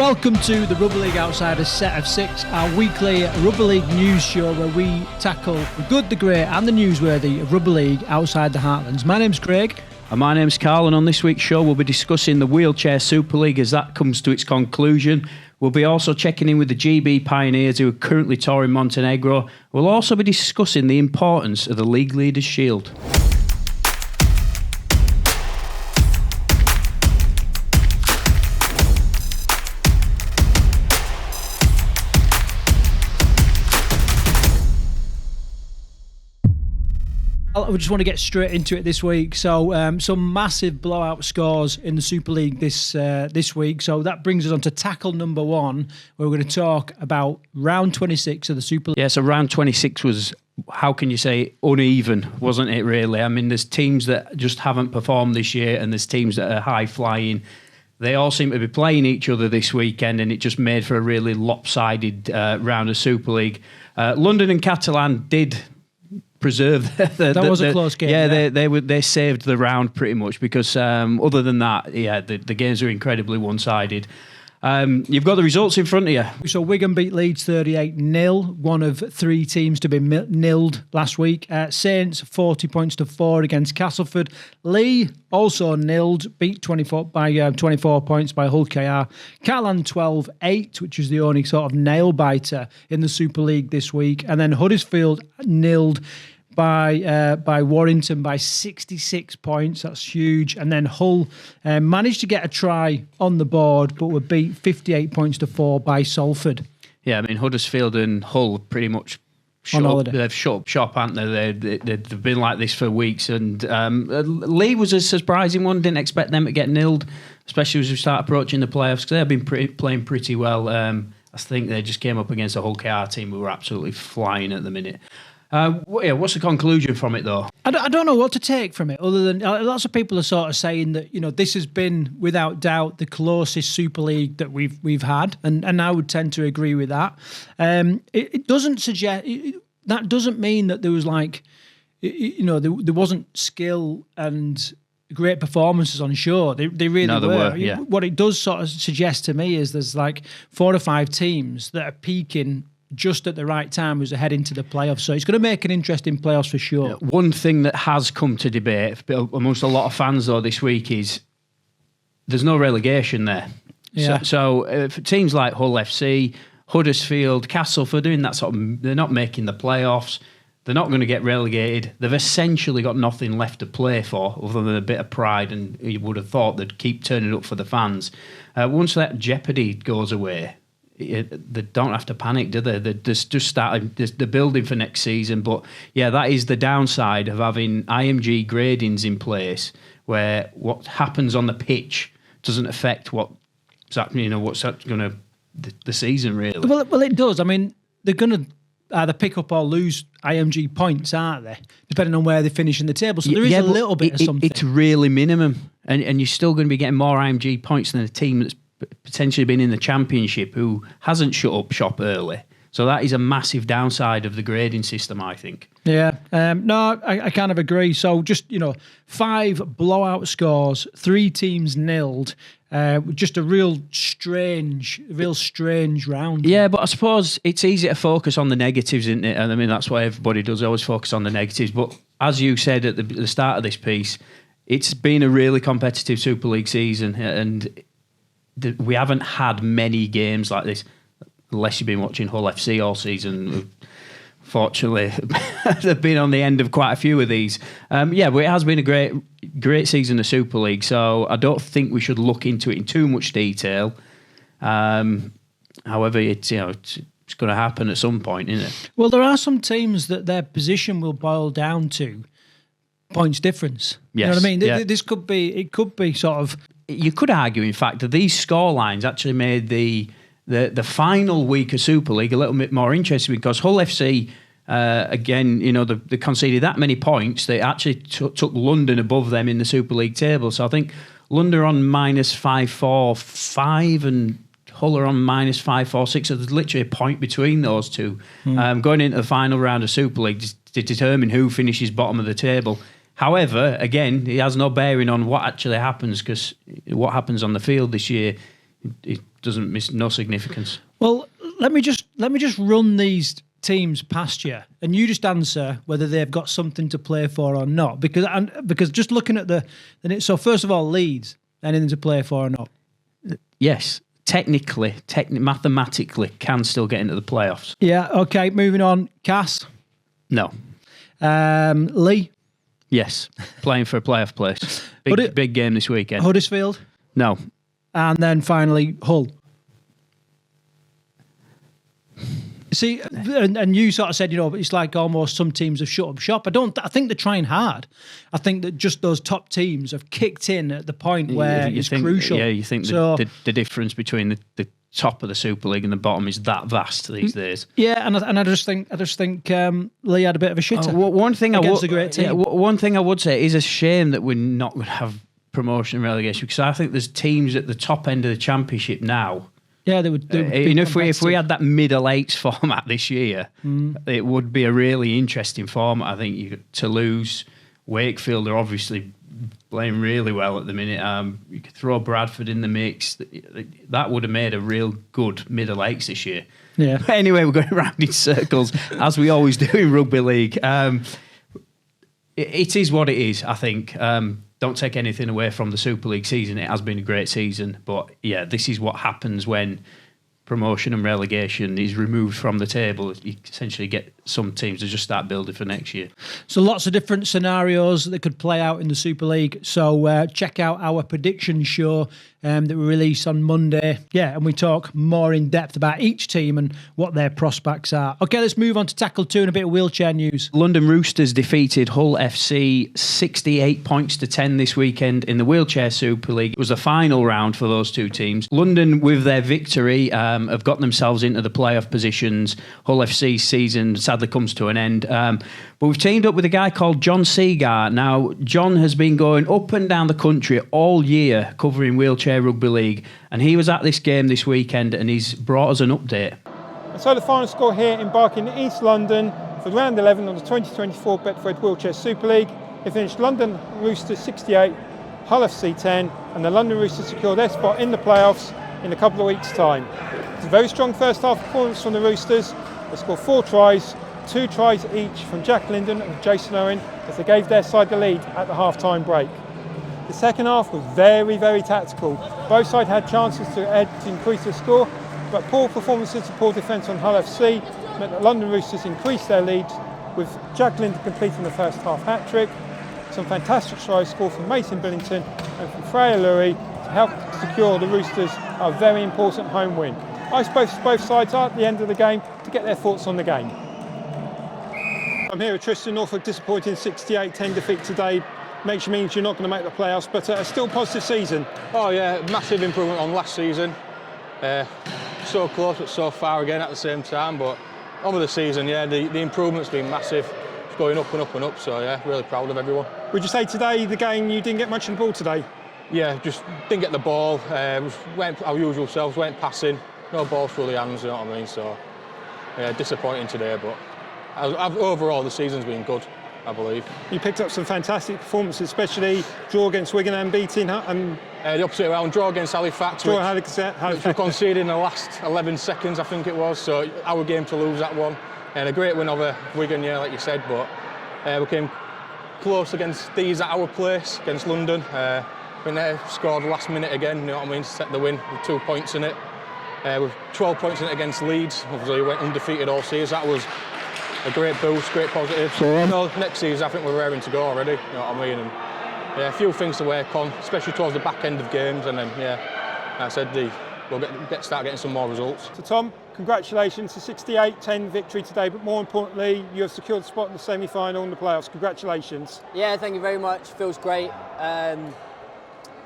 Welcome to the Rugby League Outsiders Set of Six, our weekly Rugby League news show where we tackle the good, the great and the newsworthy of Rugby League outside the heartlands. My name's Craig. And my name's Karl, and on this week's show we'll be discussing the Wheelchair Super League as that comes to its conclusion. We'll be also checking in with the GB Pioneers who are currently touring Montenegro. We'll also be discussing the importance of the League Leaders' Shield. I just want to get straight into it this week. So some massive blowout scores in the Super League this week. So that brings us on to tackle number one, where we're going to talk about round 26 of the Super League. Yeah, so round 26 was, how can you say, uneven, wasn't it really? I mean, there's teams that just haven't performed this year and there's teams that are high flying. They all seem to be playing each other this weekend, and it just made for a really lopsided round of Super League. London and Catalan did preserve that was a close game. Yeah, they saved the round pretty much because other than that, yeah, the games were incredibly one-sided. You've got the results in front of you. So Wigan beat Leeds 38-0, one of three teams to be nilled last week. Saints 40 points to 4 against Castleford. Lee also nilled, beat 24 points by Hull KR. Catalan 12-8, which is the only sort of nail-biter in the Super League this week. And then Huddersfield nilled by Warrington by 66 points. That's huge. And then Hull managed to get a try on the board, but were beat 58 points to 4 by Salford. Yeah, I mean, Huddersfield and Hull pretty much they've shut up shop, haven't they? They've been like this for weeks. And Lee was a surprising one. Didn't expect them to get nilled, especially as we start approaching the playoffs, because they've been playing pretty well. I think they just came up against a Hull KR team who were absolutely flying at the minute. What's the conclusion from it, though? I don't know what to take from it, other than lots of people are sort of saying that, you know, this has been without doubt the closest Super League that we've had, and I would tend to agree with that. It doesn't suggest that doesn't mean that there was there wasn't skill and great performances on show. They really were. Yeah. What it does sort of suggest to me is there's like 4 or 5 teams that are peaking just at the right time as they head into the playoffs. So it's going to make an interesting playoffs for sure. Yeah, one thing that has come to debate amongst a lot of fans, though, this week is there's no relegation there. Yeah. So for teams like Hull FC, Huddersfield, Castleford, doing that sort of, they're not making the playoffs. They're not going to get relegated. They've essentially got nothing left to play for other than a bit of pride, and you would have thought they'd keep turning up for the fans. Once that jeopardy goes away, they don't have to panic, do they? They're just starting the building for next season. But yeah, that is the downside of having IMG gradings in place, where what happens on the pitch doesn't affect what's going to the season really. Well, it does. I mean, they're going to either pick up or lose IMG points, aren't they? Depending on where they finish in the table. So there is a little bit of something. It's really minimum, and you're still going to be getting more IMG points than a team that's potentially been in the Championship who hasn't shut up shop early. So that is a massive downside of the grading system, I think. Yeah. I kind of agree. So just, 5 blowout scores, 3 teams nilled. Just a real strange round. Yeah, but I suppose it's easy to focus on the negatives, isn't it? And I mean, that's what everybody does, always focus on the negatives. But as you said at the start of this piece, it's been a really competitive Super League season, and we haven't had many games like this, unless you've been watching Hull FC all season. Fortunately, they've been on the end of quite a few of these. But it has been a great season of Super League, so I don't think we should look into it in too much detail. However, it's going to happen at some point, isn't it? Well, there are some teams that their position will boil down to points difference. Yes. You know what I mean? Yeah. This could be sort of... You could argue, in fact, that these scorelines actually made the final week of Super League a little bit more interesting, because Hull FC, again, they conceded that many points. They actually took London above them in the Super League table. So I think London are on minus 545 and Hull are on minus 546. So there's literally a point between those two. Going into the final round of Super League to determine who finishes bottom of the table. However, again, it has no bearing on what actually happens, because what happens on the field this year, it doesn't miss no significance. Well, let me just run these teams past you, and you just answer whether they've got something to play for or not. Because just looking at so first of all, Leeds, anything to play for or not? Yes, technically, mathematically, can still get into the playoffs. Yeah. Okay. Moving on. Cass. No. Lee. Yes, playing for a playoff place. Big game this weekend. Huddersfield. No. And then finally Hull. See, and you sort of said, it's like almost some teams have shut up shop. I think they're trying hard. I think that just those top teams have kicked in at the point where it's crucial. Yeah, you think the difference between the top of the Super League and the bottom is that vast these days. Yeah, and I just think Lee had a bit of a shitter. One thing against a great team. One thing I would say, it is a shame that we're not going to have promotion and relegation, because I think there's teams at the top end of the Championship now. Yeah, they would. If we had that middle eights format this year, it would be a really interesting format. I think Toulouse, Wakefield are obviously playing really well at the minute. You could throw Bradford in the mix. That would have made a real good middle eights this year. Yeah. Anyway, we're going around in circles as we always do in rugby league. It is what it is, I think. Don't take anything away from the Super League season. It has been a great season. But yeah, this is what happens when promotion and relegation is removed from the table. You essentially get some teams to just start building for next year. So lots of different scenarios that could play out in the Super League. So check out our prediction show that we release on Monday. Yeah, and we talk more in depth about each team and what their prospects are. Okay, let's move on to tackle 2 and a bit of wheelchair news. London Roosters defeated Hull FC 68 points to 10 this weekend in the Wheelchair Super League. It was the final round for those two teams. London, with their victory, have got themselves into the playoff positions. Hull FC's season sadly comes to an end. But we've teamed up with a guy called John Seagar. Now, John has been going up and down the country all year covering wheelchair rugby league, and he was at this game this weekend and he's brought us an update. So the final score here in Barking, East London for round 11 of the 2024 Betfred Wheelchair Super League. It finished London Roosters 68, Hull FC 10, and the London Roosters secure their spot in the playoffs in a couple of weeks' time. It's a very strong first half performance from the Roosters. They scored 4 tries, 2 tries each from Jack Linden and Jason Owen as they gave their side the lead at the half-time break. The second half was very, very tactical. Both sides had chances to increase the score, but poor performances and poor defence on Hull FC meant that London Roosters increased their lead, with Jack Linden completing the first half hat-trick. Some fantastic tries scored from Mason Billington and from Freya Lurie to help secure the Roosters a very important home win. I suppose both sides are at the end of the game to get their thoughts on the game. I'm here at Tristan. Norfolk disappointing 68-10 defeat today. Means you're not going to make the playoffs, but a still positive season. Oh yeah, massive improvement on last season. So close but so far again at the same time, but over the season, yeah, the improvement's been massive. It's going up and up and up, so yeah, really proud of everyone. Would you say today, the game, you didn't get much of the ball today? Yeah, just didn't get the ball, went our usual selves, went passing, no balls through the hands, you know what I mean, so yeah, disappointing today, but overall the season's been good, I believe. You picked up some fantastic performances, especially draw against Wigan and beating the opposite round, draw against Halifax, which we conceded in the last 11 seconds, I think it was, so our game to lose that one. And a great win over Wigan, yeah, like you said, but we came close against these at our place, against London. They scored last minute again, you know what I mean, to set the win with 2 points in it. With 12 points in it against Leeds, obviously we went undefeated all season. That was a great boost, great positive. So next season I think we're raring to go already, you know what I mean. And yeah, a few things to work on, especially towards the back end of games, and then yeah, like I said, we'll start getting some more results. So Tom, congratulations, a 68-10 victory today, but more importantly, you have secured a spot in the semi-final in the playoffs. Congratulations. Yeah, thank you very much. Feels great.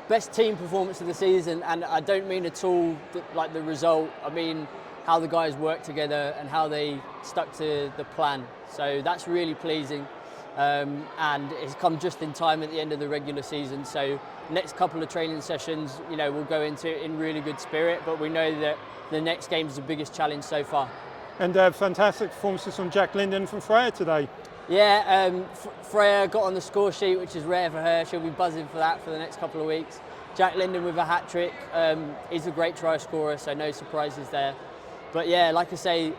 Best team performance of the season, and I don't mean at all like the result. I mean how the guys worked together and how they stuck to the plan. So that's really pleasing, and it's come just in time at the end of the regular season. So next couple of training sessions, you know, we'll go into it in really good spirit, but we know that the next game is the biggest challenge so far. And fantastic performances from Jack Linden and from Freya today. Yeah, Freya got on the score sheet, which is rare for her. She'll be buzzing for that for the next couple of weeks. Jack Linden with a hat-trick. He's a great try scorer, so no surprises there. But yeah, like I say,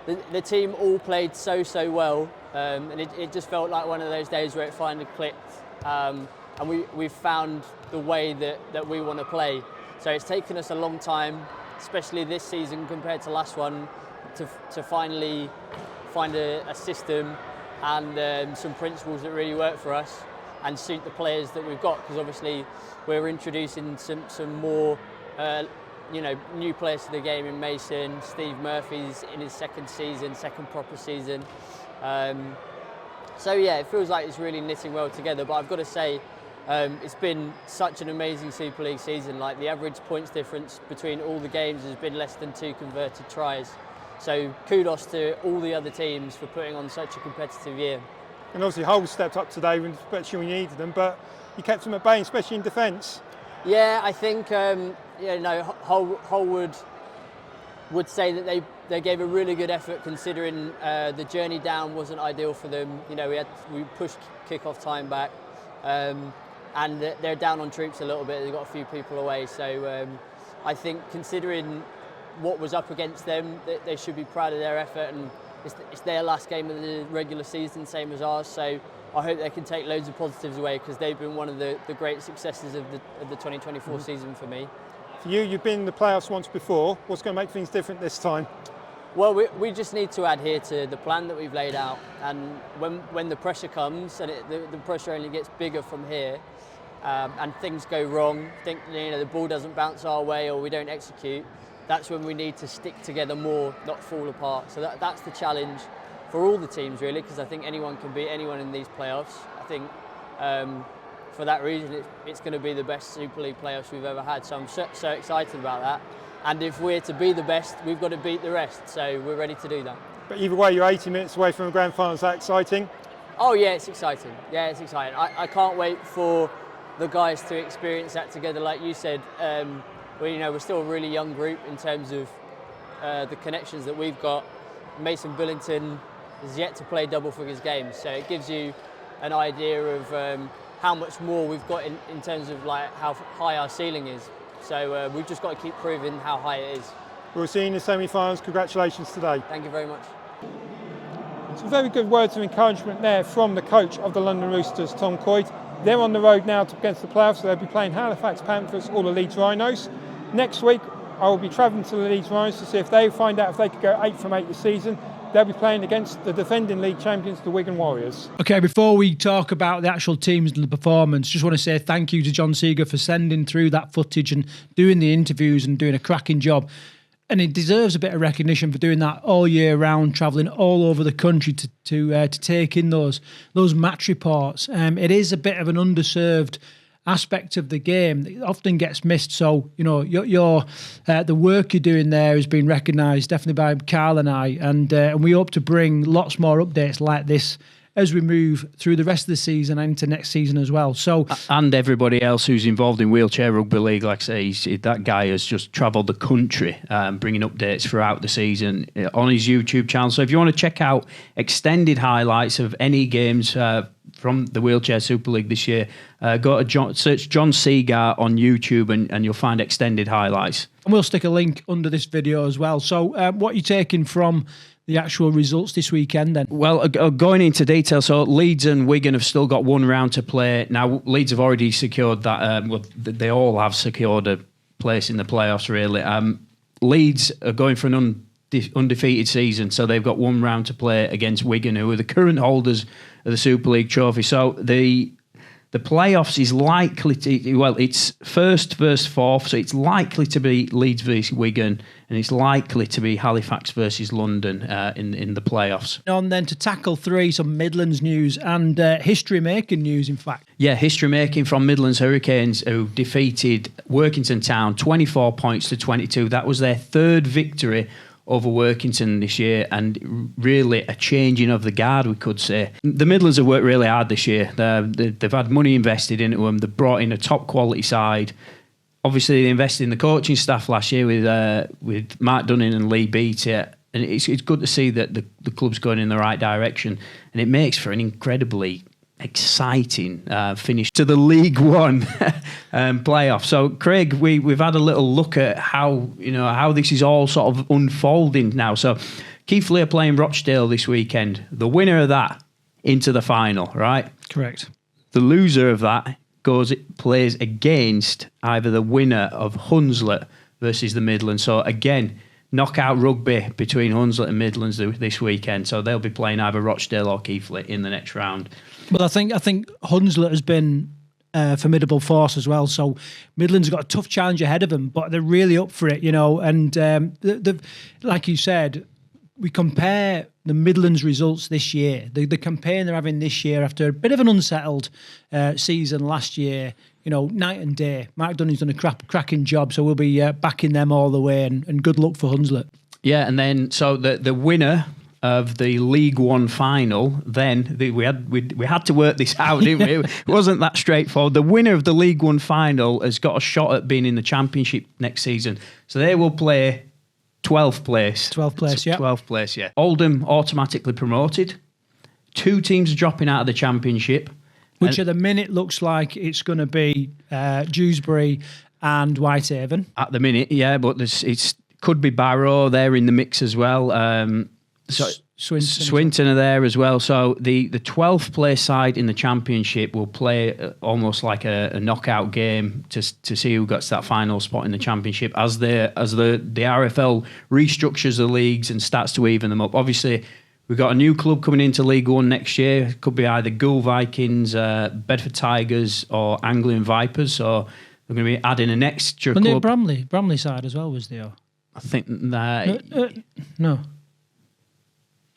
the team all played so well, and it just felt like one of those days where it finally clicked. And we've found the way that we want to play. So it's taken us a long time, especially this season compared to last one, to finally find a system and some principles that really work for us and suit the players that we've got. Because obviously we're introducing some more new players to the game in Mason. Steve Murphy's in his second proper season. So yeah, it feels like it's really knitting well together. But I've got to say, it's been such an amazing Super League season. Like, the average points difference between all the games has been less than 2 converted tries. So kudos to all the other teams for putting on such a competitive year. And obviously Hull stepped up today, especially when you needed them, but you kept them at bay, especially in defence. Yeah, I think Hull would say that they gave a really good effort, considering the journey down wasn't ideal for them. We pushed kick-off time back, and they're down on troops a little bit. They've got a few people away, so I think considering what was up against them, they should be proud of their effort, and it's their last game of the regular season, same as ours. So I hope they can take loads of positives away, because they've been one of the great successes of the 2024 season for me. For you, you've been in the playoffs once before. What's going to make things different this time? Well, we just need to adhere to the plan that we've laid out, and when the pressure comes, and the pressure only gets bigger from here, and things go wrong, the ball doesn't bounce our way or we don't execute, that's when we need to stick together more, not fall apart. So that's the challenge for all the teams, really, because I think anyone can beat anyone in these playoffs. I think for that reason, it's going to be the best Super League playoffs we've ever had. So I'm so excited about that. And if we're to be the best, we've got to beat the rest. So we're ready to do that. But either way, you're 80 minutes away from a grand final. Is that exciting? Oh yeah, it's exciting. Yeah, it's exciting. I can't wait for the guys to experience that together. Like you said, we're still a really young group in terms of the connections that we've got. Mason Billington is yet to play double figures games, so it gives you an idea of how much more we've got in terms of like how high our ceiling is. So we've just got to keep proving how high it is. We'll see you in the semi-finals. Congratulations today. Thank you very much. Some very good words of encouragement there from the coach of the London Roosters, Tom Coyd. They're on the road now against the playoffs, so they'll be playing Halifax Panthers or the Leeds Rhinos. Next week, I will be travelling to the Leeds Rhinos to see if they find out if they could go 8 from 8 this season. They'll be playing against the defending league champions, the Wigan Warriors. Okay, before we talk about the actual teams and the performance, just want to say thank you to John Seeger for sending through that footage and doing the interviews and doing a cracking job. And he deserves a bit of recognition for doing that all year round, travelling all over the country to take in those match reports. It is a bit of an underserved aspect of the game that often gets missed. So, the work you're doing there has been recognised definitely by Karl and I, and we hope to bring lots more updates like this as we move through the rest of the season and into next season as well. So, and everybody else who's involved in wheelchair rugby league, like I say, that guy has just travelled the country, bringing updates throughout the season on his YouTube channel. So if you want to check out extended highlights of any games from the Wheelchair Super League this year, go to search John Seeger on YouTube and you'll find extended highlights. And we'll stick a link under this video as well. So what are you taking from the actual results this weekend then? Well, going into detail, so Leeds and Wigan have still got one round to play. Now, Leeds have already secured that, they all have secured a place in the playoffs, really. Leeds are going for an undefeated season, so they've got one round to play against Wigan, who are the current holders of the Super League trophy. So the playoffs is likely to, it's first versus fourth, so it's likely to be Leeds versus Wigan, and it's likely to be Halifax versus London in the playoffs. On then to tackle some Midlands news and history-making news, in fact. Yeah, history-making from Midlands Hurricanes, who defeated Workington Town 24 points to 22. That was their third victory over Workington this year, and really a changing of the guard, we could say. The Midlands have worked really hard this year. They've had money invested into them. They've brought in a top quality side. Obviously, they invested in the coaching staff last year with Mark Dunning and Lee Beattie, and it's good to see that the club's going in the right direction, and it makes for an incredibly exciting finish to the League One playoff. So, Craig, we've had a little look at how this is all sort of unfolding now. So, Keighley are playing Rochdale this weekend. The winner of that into the final, right? Correct. The loser of that plays against either the winner of Hunslet versus the Midlands. So again, knockout rugby between Hunslet and Midlands this weekend. So they'll be playing either Rochdale or Keighley in the next round. Well, I think Hunslet has been a formidable force as well. So Midlands have got a tough challenge ahead of them, but they're really up for it, And like you said, we compare the Midlands results this year, the campaign they're having this year after a bit of an unsettled season last year, night and day. Mark Dunning's done a cracking job, so we'll be backing them all the way, and good luck for Hunslet. Yeah, and then so the winner of the League One final, then we had to work this out, didn't we? It wasn't that straightforward. The winner of the League One final has got a shot at being in the Championship next season, so they will play 12th place. 12th place, yeah. 12th place, yeah. Oldham automatically promoted. 2 teams are dropping out of the Championship. Which at the minute looks like it's going to be Dewsbury and Whitehaven. At the minute, yeah, but it could be Barrow. They're in the mix as well. Swinton are there as well. So the 12th place side in the Championship will play almost like a knockout game to see who gets that final spot in the Championship as the RFL restructures the leagues and starts to even them up. Obviously, we've got a new club coming into League One next year. It could be either Goole Vikings, Bedford Tigers or Anglian Vipers. So we're going to be adding an extra club. Bramley side as well, was there? I think that... No.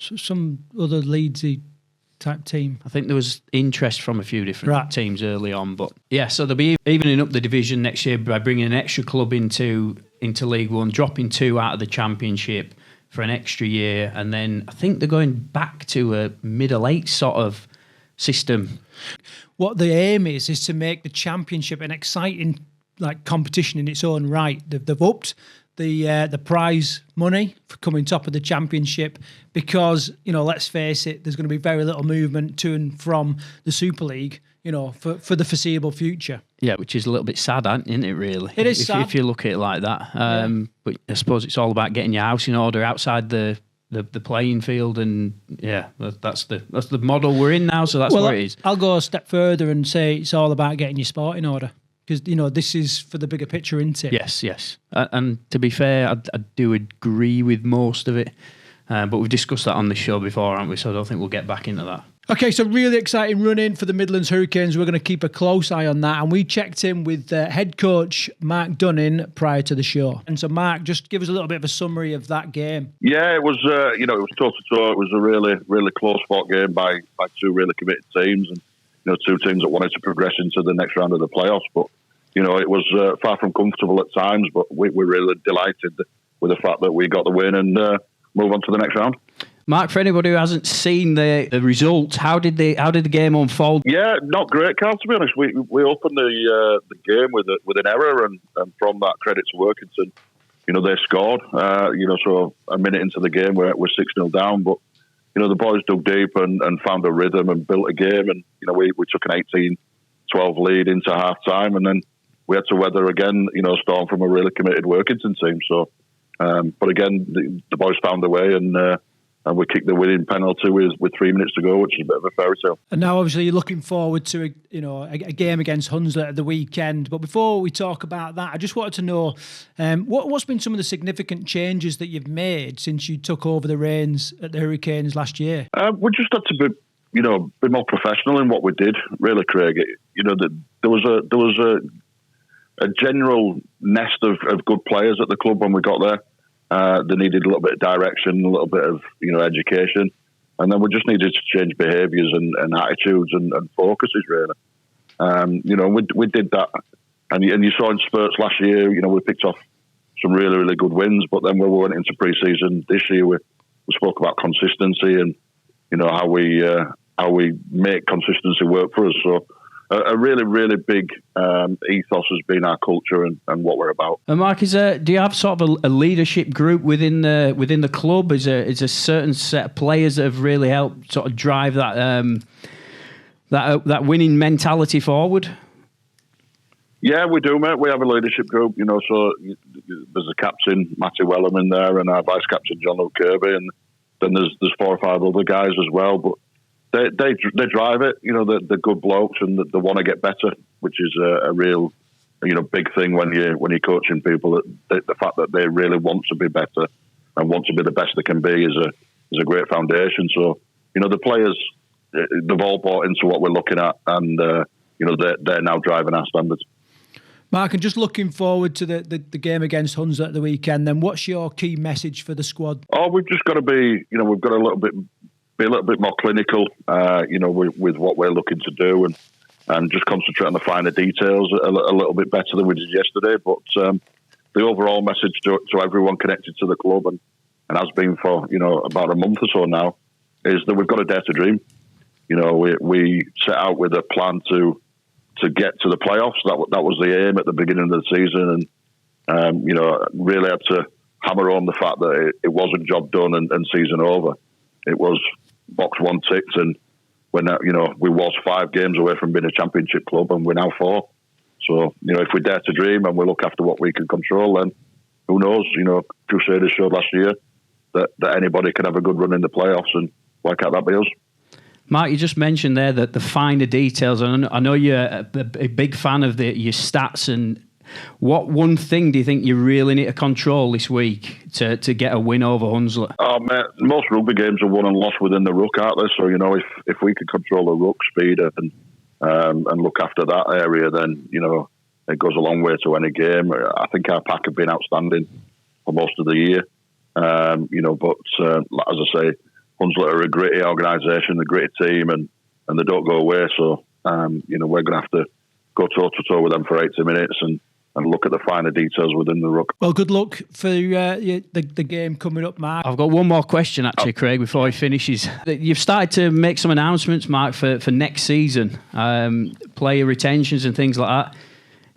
Some other Leedsy type team. I think there was interest from a few different teams early on, but yeah, so they'll be evening up the division next year by bringing an extra club into League One, dropping 2 out of the Championship for an extra year, and then I think they're going back to a middle 8 sort of system. What the aim is to make the Championship an exciting competition in its own right. They've upped the prize money for coming top of the Championship because, let's face it, there's going to be very little movement to and from the Super League, for the foreseeable future. Yeah, which is a little bit sad, isn't it, really? It is sad. If you look at it like that. But I suppose it's all about getting your house in order outside the playing field, and yeah, that's the model we're in now, so that's where it is. I'll go a step further and say it's all about getting your sport in order. Because, this is for the bigger picture, isn't it? Yes. And to be fair, I do agree with most of it. But we've discussed that on the show before, haven't we? So I don't think we'll get back into that. Okay, so really exciting run-in for the Midlands Hurricanes. We're going to keep a close eye on that. And we checked in with head coach Mark Dunning prior to the show. And so, Mark, just give us a little bit of a summary of that game. Yeah, it was, it was toe-to-toe. It was a really, really close-fought game by 2 really committed teams. And, 2 teams that wanted to progress into the next round of the playoffs. But, it was far from comfortable at times, but we're really delighted with the fact that we got the win and move on to the next round. Mark, for anybody who hasn't seen the results, how did the game unfold? Yeah, not great, Karl, to be honest. We opened the game with an error, and from that, credit to Workington. They scored. So a minute into the game, we're 6-0 down, but the boys dug deep and found a rhythm and built a game, and we took an 18-12 lead into half time, and then we had to weather again, a storm from a really committed Workington team. So, but again, the boys found a way, and we kicked the winning penalty with 3 minutes to go, which is a bit of a fairy tale. And now, obviously, you're looking forward to a game against Hunslet at the weekend. But before we talk about that, I just wanted to know what's been some of the significant changes that you've made since you took over the reins at the Hurricanes last year. We just had to be more professional in what we did. Really, Craig. There was a general nest of good players at the club when we got there. They needed a little bit of direction, a little bit of education, and then we just needed to change behaviours and attitudes and focuses really. We did that, and you saw in spurts last year. We picked off some really, really good wins, but then when we went into pre-season this year, we spoke about consistency and how we make consistency work for us. So. A really, really big ethos has been our culture and what we're about. And Mark, do you have sort of a leadership group within the club? Is a certain set of players that have really helped sort of drive that that winning mentality forward? Yeah, we do, mate. We have a leadership group, so there's a captain, Matty Wellham, in there, and our vice captain, John Luke Kirby, and then there's 4 or 5 other guys as well. But they drive it. They're good blokes, and they want to get better, which is a real, big thing when you're coaching people. The fact that they really want to be better and want to be the best they can be is a great foundation. So the players, they've all bought into what we're looking at, and they're now driving our standards. Mark, and just looking forward to the game against Hunslet at the weekend, then what's your key message for the squad? Oh, we've just got to be, we've got be a little bit more clinical, with what we're looking to do, and just concentrate on the finer details a little bit better than we did yesterday. But the overall message to everyone connected to the club and has been for, about a month or so now, is that we've got to dare to dream. We set out with a plan to get to the playoffs. That was the aim at the beginning of the season, and really had to hammer on the fact that it wasn't job done and season over. It was box 1 ticked, and when we was 5 games away from being a championship club, and we're now 4. So if we dare to dream and we look after what we can control, then who knows? Crusaders showed last year that anybody can have a good run in the playoffs, and why can't that be us? Mark, you just mentioned there that the finer details, and I know you're a big fan of your stats, and what one thing do you think you really need to control this week to get a win over Hunslet? Oh, mate, most rugby games are won and lost within the ruck, aren't they? So, if we can control the ruck speed and look after that area, then, it goes a long way to any game. I think our pack have been outstanding for most of the year. But as I say, Hunslet are a gritty organisation, a gritty team, and they don't go away. So, we're going to have to go toe-to-toe with them for 80 minutes and look at the finer details within the ruck. Well, good luck for the game coming up, Mark. I've got one more question, actually, Craig, before he finishes. You've started to make some announcements, Mark, for next season, player retentions and things like that.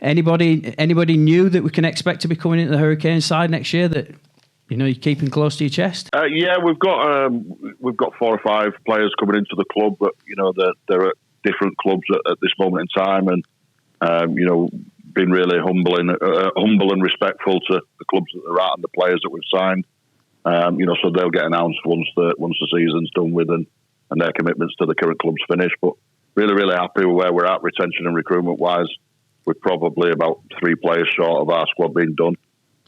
Anybody new that we can expect to be coming into the Hurricanes side next year that you're keeping close to your chest? Yeah, we've got 4 or 5 players coming into the club, but they're at different clubs at this moment in time, and been really humble and respectful to the clubs that they're at and the players that we've signed. So they'll get announced once the season's done with and their commitments to the current club's finished. But really, really happy with where we're at, retention and recruitment wise. We're probably about 3 players short of our squad being done.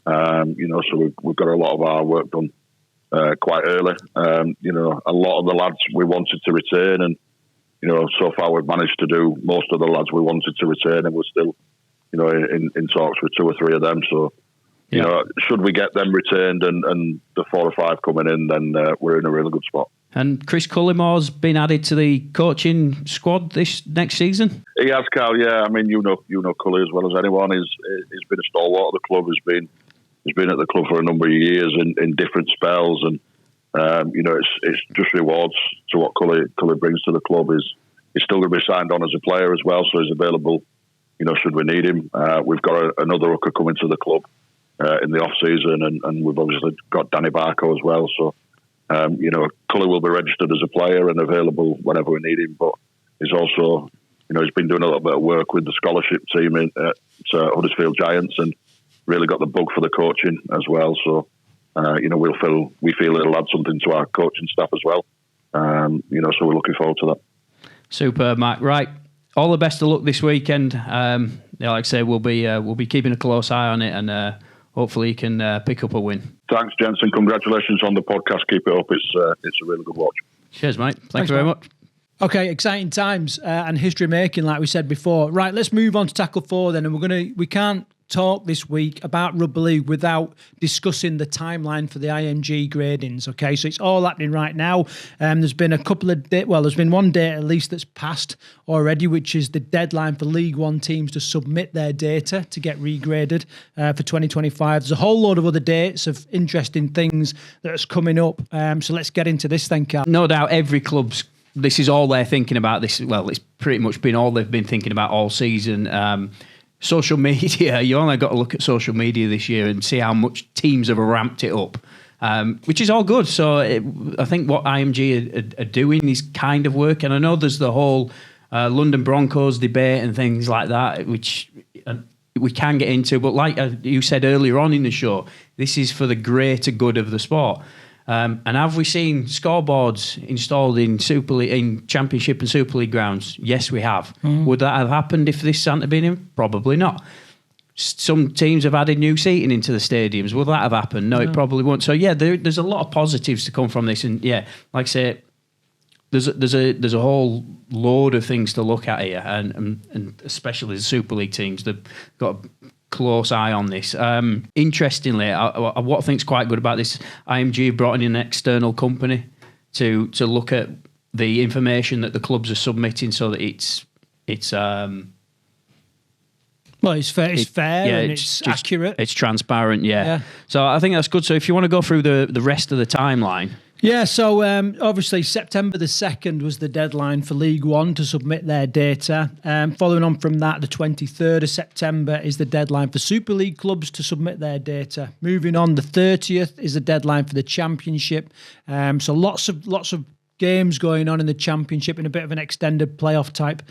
So we've got a lot of our work done quite early. A lot of the lads we wanted to retain, and so far we've managed to do most of the lads we wanted to retain, and we're still in talks with 2 or 3 of them. So should we get them retained and the 4 or 5 coming in, then we're in a really good spot. And Chris Cullimore's been added to the coaching squad this next season? He has, Karl, yeah. I mean, you know Cully as well as anyone. He's been a stalwart of the club. He's been at the club for a number of years in different spells, and it's just rewards to what Cully brings to the club. He's still going to be signed on as a player as well, so he's available, should we need him. We've got another hooker coming to the club in the off season, and we've obviously got Danny Barco as well. So Cully will be registered as a player and available whenever we need him. But he's also, he's been doing a little bit of work with the scholarship team at Huddersfield Giants, and really got the bug for the coaching as well. So we feel it'll add something to our coaching staff as well. So we're looking forward to that. Super, Mark. Right. All the best of luck this weekend. Like I say, we'll be keeping a close eye on it, and hopefully you can pick up a win. Thanks, Jensen. Congratulations on the podcast. Keep it up. It's a really good watch. Cheers, mate. Thanks very much. Okay, exciting times and history making, like we said before. Right, let's move on to tackle 4 then, and we can't talk this week about Rugby League without discussing the timeline for the IMG gradings. Okay, so it's all happening right now. There's been a couple of there's been one date at least that's passed already, which is the deadline for League One teams to submit their data to get regraded for 2025. There's a whole load of other dates of interesting things that's coming up. So let's get into this then, Karl. No doubt every club's, this is all they're thinking about. This, well, it's pretty much been all they've been thinking about all season. Social media, you only got to look at social media this year and see how much teams have ramped it up, which is all good. So I think what IMG are doing is kind of working. I know there's the whole London Broncos debate and things like that, which we can get into. But like you said earlier on in the show, this is for the greater good of the sport. And have we seen scoreboards installed in Championship and Super League grounds? Yes, we have. Would that have happened if this hadn't been in? Probably not. Some teams have added new seating into the stadiums. Will that have happened? No, it probably won't. So yeah, there's a lot of positives to come from this. And yeah, like I say, there's a whole load of things to look at here, and especially the Super League teams. They've got a close eye on this. Interestingly, what I think is quite good about this, IMG brought in an external company to look at the information that the clubs are submitting, so that it's well, it's fair, and it's accurate. It's transparent, yeah. So I think that's good. So if you want to go through the rest of the timeline. Yeah, so obviously September the 2nd was the deadline for League One to submit their data. Following on from that, the 23rd of September is the deadline for Super League clubs to submit their data. Moving on, the 30th is the deadline for the Championship. So lots of games going on in the Championship in a bit of an extended playoff type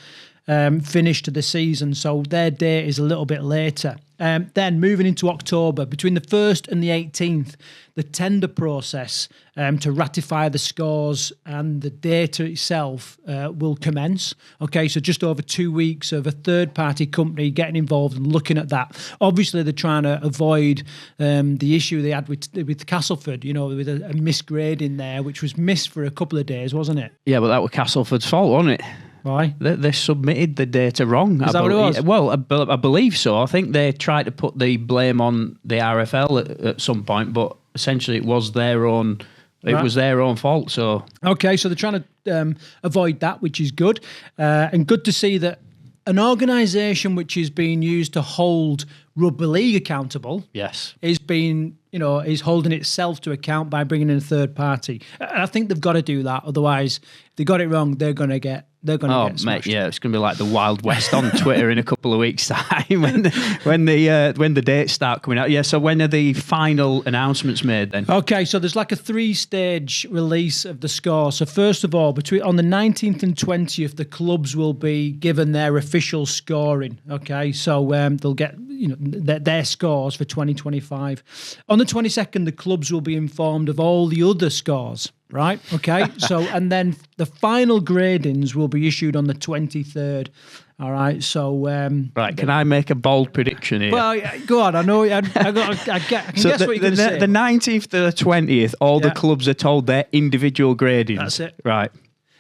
finish to the season. So their date is a little bit later. Then moving into October, between the 1st and the 18th, the tender process to ratify the scores and the data itself will commence. Okay, so just over 2 weeks of a third-party company getting involved and looking at that. Obviously, they're trying to avoid the issue they had with Castleford, with a misgrading there, which was missed for a couple of days, wasn't it? Yeah, but that was Castleford's fault, wasn't it? Why? They submitted the data wrong. Is that what it was? Well, I believe so. I think they tried to put the blame on the RFL at some point, but essentially it was their own. It was their own fault. So okay, so they're trying to avoid that, which is good, and good to see that an organisation which is being used to hold Rugby League accountable, is holding itself to account by bringing in a third party. And I think they've got to do that. Otherwise, if they got it wrong, they're going to get get smashed. Mate, yeah, it's going to be like the Wild West on Twitter in a couple of weeks' time when the dates start coming out. Yeah, so when are the final announcements made then? Okay, so there's like a 3-stage release of the score. So first of all, on the 19th and 20th, the clubs will be given their official scoring. Okay, so they'll get their scores for 2025. On the 22nd, the clubs will be informed of all the other scores. Right. Okay. So, and then the final gradings will be issued on the 23rd. All right. So, right. Can I make a bold prediction here? Well, go on. I know. I can guess what you're going to say. The 19th to the 20th, all the clubs are told their individual gradings. That's it. Right.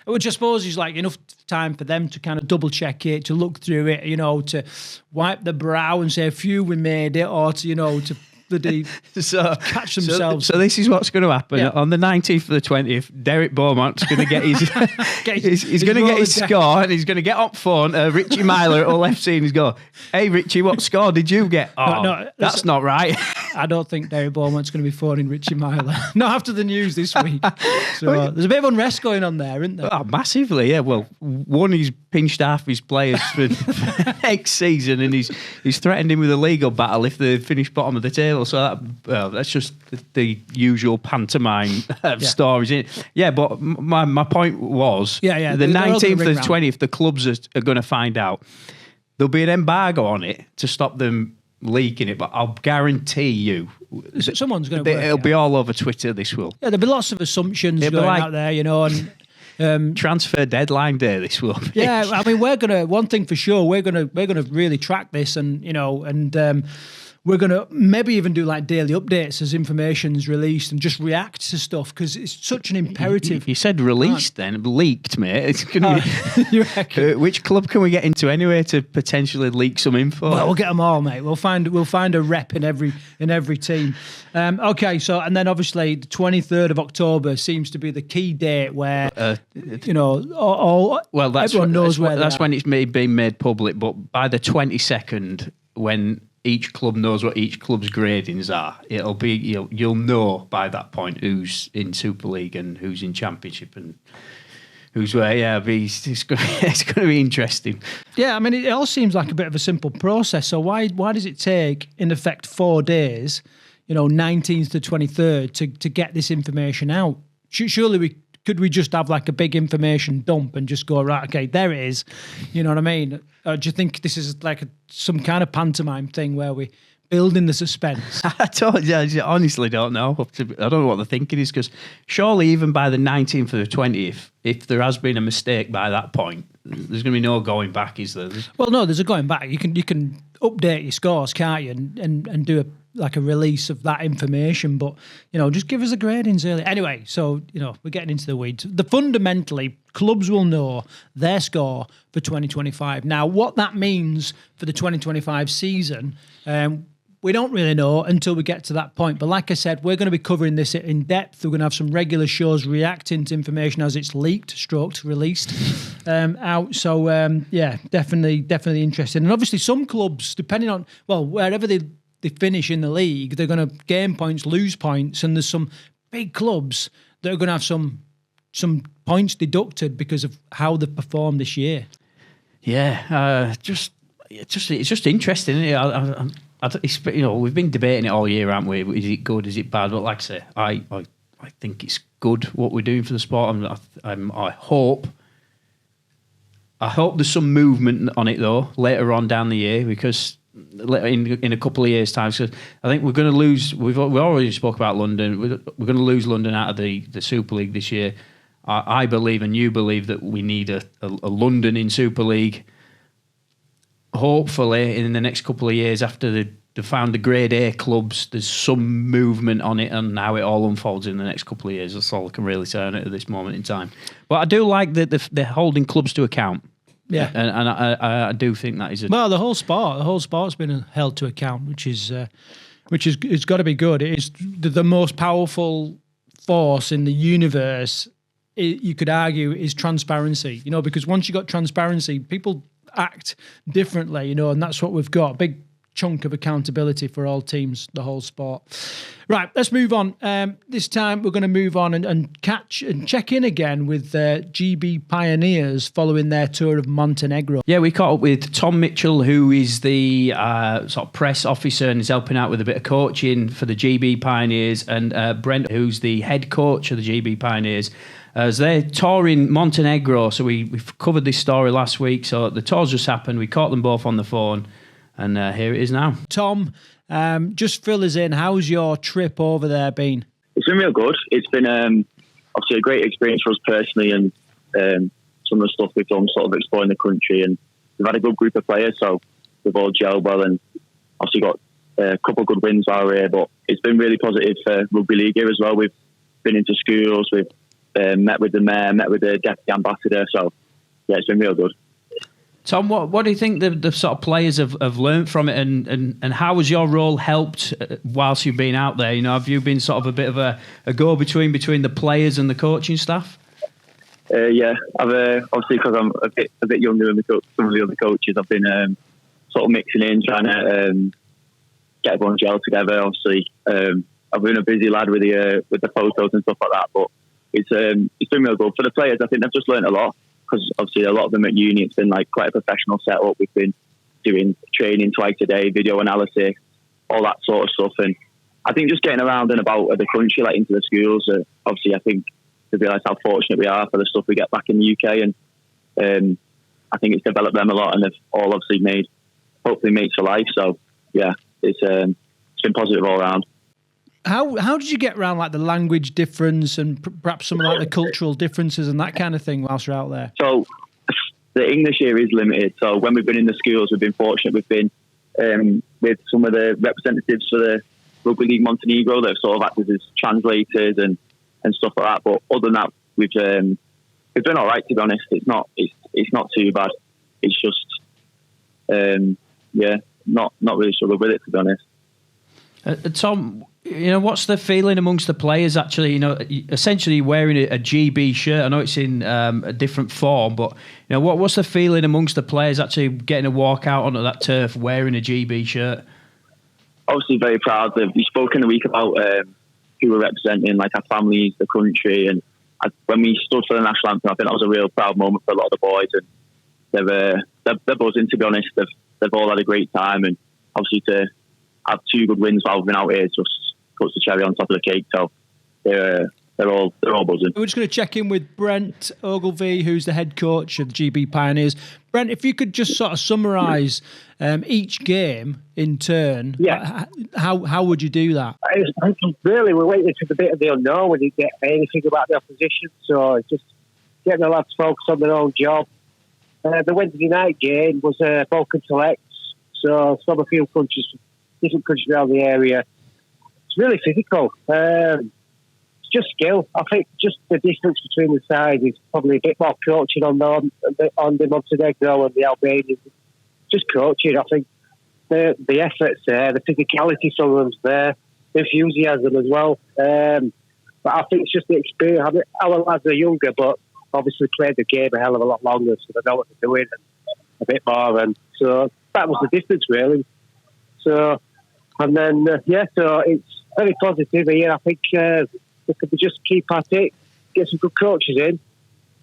Which I suppose is like enough time for them to kind of double check it, to look through it, to wipe the brow and say, "Phew, we made it," or to catch themselves. So this is what's going to happen on the 19th to the 20th. Derek Beaumont's going to get his he's going to get his score, and he's going to get up phone Richie Myler at Hull FC, and he's go, "Hey Richie, what score did you get?" No, that's not right. I don't think Derek Beaumont's going to be phoning Richie Myler. Not after the news this week. So there's a bit of unrest going on there, isn't there? Oh, massively, yeah. Well, one, he's pinched half his players for next season, and he's threatened him with a legal battle if they finish bottom of the table. So that's just the usual pantomime stories, isn't it? Yeah, but my point was, the 19th to the 20th, the clubs are going to find out. There'll be an embargo on it to stop them leaking it, but I'll guarantee you someone's going to it'll be all over Twitter, this will. Yeah, there'll be lots of assumptions going out there, and transfer deadline day, this will be. Yeah, I mean, one thing for sure, we're gonna really track this, and we're going to maybe even do like daily updates as information's released and just react to stuff, because it's such an imperative. You said released then, leaked, mate. It's going to be. You reckon? Which club can we get into anyway to potentially leak some info? Well, we'll get them all, mate. We'll find a rep in every team. Okay, so and then obviously the 23rd of October seems to be the key date where everyone knows where that's when it's being made public. But by the 22nd, when each club knows what each club's gradings are, it'll be you'll know by that point who's in Super League and who's in Championship and who's where. Yeah, it's going to be interesting. Yeah, I mean, it all seems like a bit of a simple process. So why does it take, in effect, 4 days, 19th to 23rd, to get this information out? Surely we could we just have like a big information dump and just go, right, okay, there it is. You know what I mean? Or do you think this is like some kind of pantomime thing where we building the suspense? I honestly don't know. I don't know what the thinking is, because surely even by the 19th or the 20th, if there has been a mistake by that point, there's going to be no going back, is there? Well, no, there's a going back. You can update your scores, can't you, and do a release of that information. But, just give us the gradings early. Anyway, so, we're getting into the weeds. Fundamentally, clubs will know their score for 2025. Now, what that means for the 2025 season, we don't really know until we get to that point. But like I said, we're going to be covering this in depth. We're going to have some regular shows reacting to information as it's leaked, released out. So, definitely interesting. And obviously some clubs, depending on, wherever they finish in the league, they're going to gain points, lose points. And there's some big clubs that are going to have some points deducted because of how they've performed this year. Yeah, it's just interesting, isn't it? We've been debating it all year, haven't we? Is it good? Is it bad? But like I say, I think it's good what we're doing for the sport. I hope there's some movement on it though later on down the year, because in a couple of years' time, so I think we're going to lose. We already spoke about London. We're going to lose London out of the Super League this year. I believe, and you believe, that we need a London in Super League. Hopefully, in the next couple of years, after they found the Grade A clubs, there's some movement on it and how it all unfolds in the next couple of years. That's all I can really say on it at this moment in time. But I do like that they're holding clubs to account. Yeah, and I do think that is the whole sport's been held to account, which is it's got to be good. It is the most powerful force in the universe. You could argue is transparency. Because once you got transparency, people act differently, and that's what we've got. A big chunk of accountability for all teams, the whole sport. Right, let's move on. This time we're going to move on and catch and check in again with GB Pioneers following their tour of Montenegro. Yeah, we caught up with Tom Mitchell, who is the sort of press officer and is helping out with a bit of coaching for the GB Pioneers, and Brent, who's the head coach of the GB Pioneers, as they're touring Montenegro. So we've covered this story last week. So the tours just happened. We caught them both on the phone, and here it is now. Tom, just fill us in. How's your trip over there been? It's been real good. It's been obviously a great experience for us personally, and some of the stuff we've done, sort of exploring the country, and we've had a good group of players, so we've all gelled well, and obviously got a couple of good wins while we're here. But it's been really positive for Rugby League here as well. We've been into schools, we've met with the mayor, met with the deputy ambassador. So, yeah, it's been real good. Tom, what do you think the sort of players have learned from it, and how has your role helped whilst you've been out there? Have you been sort of a bit of a go-between between the players and the coaching staff? Yeah, I've obviously, because I'm a bit younger than some of the other coaches, I've been sort of mixing in, trying to get everyone gel together. Obviously, I've been a busy lad with the photos and stuff like that, but it's been real good for the players. I think they've just learned a lot, because obviously a lot of them at uni, it's been like quite a professional setup. We've been doing training twice a day, video analysis, all that sort of stuff. And I think just getting around and about the country, like into the schools, obviously I think they realise how fortunate we are for the stuff we get back in the UK. And I think it's developed them a lot, and they've all obviously hopefully mates for life. So yeah, it's been positive all around. How did you get around like the language difference and perhaps some of like the cultural differences and that kind of thing whilst you're out there? So the English here is limited. So when we've been in the schools, we've been fortunate. We've been with some of the representatives for the Rugby League Montenegro that have sort of acted as translators and stuff like that. But other than that, we've been all right, to be honest. It's not too bad. It's just not really struggled with it, to be honest. Tom, what's the feeling amongst the players actually? Essentially wearing a GB shirt. I know it's in a different form, but what's the feeling amongst the players actually getting a walk out onto that turf wearing a GB shirt? Obviously, very proud. We spoke in the week about who we're representing, like our families, the country, and when we stood for the national anthem, I think that was a real proud moment for a lot of the boys, and they're buzzing, to be honest. They've all had a great time, and obviously to have two good wins while we've been out here just puts the cherry on top of the cake. So they're they're all buzzing. We're just going to check in with Brent Ogilvie, who's the head coach of the GB Pioneers. Brent, if you could just sort of summarise each game in turn, how would you do that? Really, we're waiting for the bit of the unknown. We didn't get anything about the opposition, so just getting the lads focused on their own job. The Wednesday night game was Balkan Selects, so from a few countries, different countries around the area. It's really physical. It's just skill. I think just the distance between the sides is probably a bit more coaching on the Montenegro and the Albanians. Just coaching. I think the effort's there, the physicality from them's there, the enthusiasm as well. But I think it's just the experience. I mean, our lads are younger, but obviously played the game a hell of a lot longer, so they know what they're doing and a bit more. And so that was the difference, really. So, and then, so it's very positive here. I think if we just keep at it, get some good coaches in,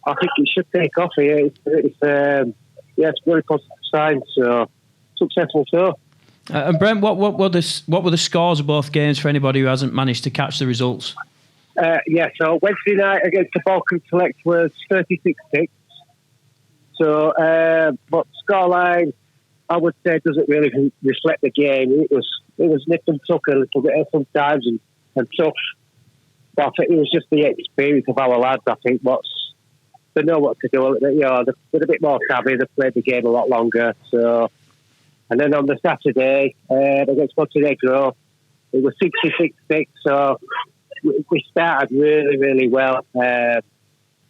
I think it should take off here. It's a very positive sign. So, successful tour. And Brent, what were the scores of both games for anybody who hasn't managed to catch the results? So Wednesday night against the Balkan Select was 36-6. So, but scoreline, I would say, doesn't really reflect the game. It was nip and tuck a little bit sometimes and tough. But I think it was just the experience of our lads. I think they know what to do. They're a bit more savvy. They played the game a lot longer. So, and then on the Saturday against Montenegro, it was 66-6. So we started really, really well.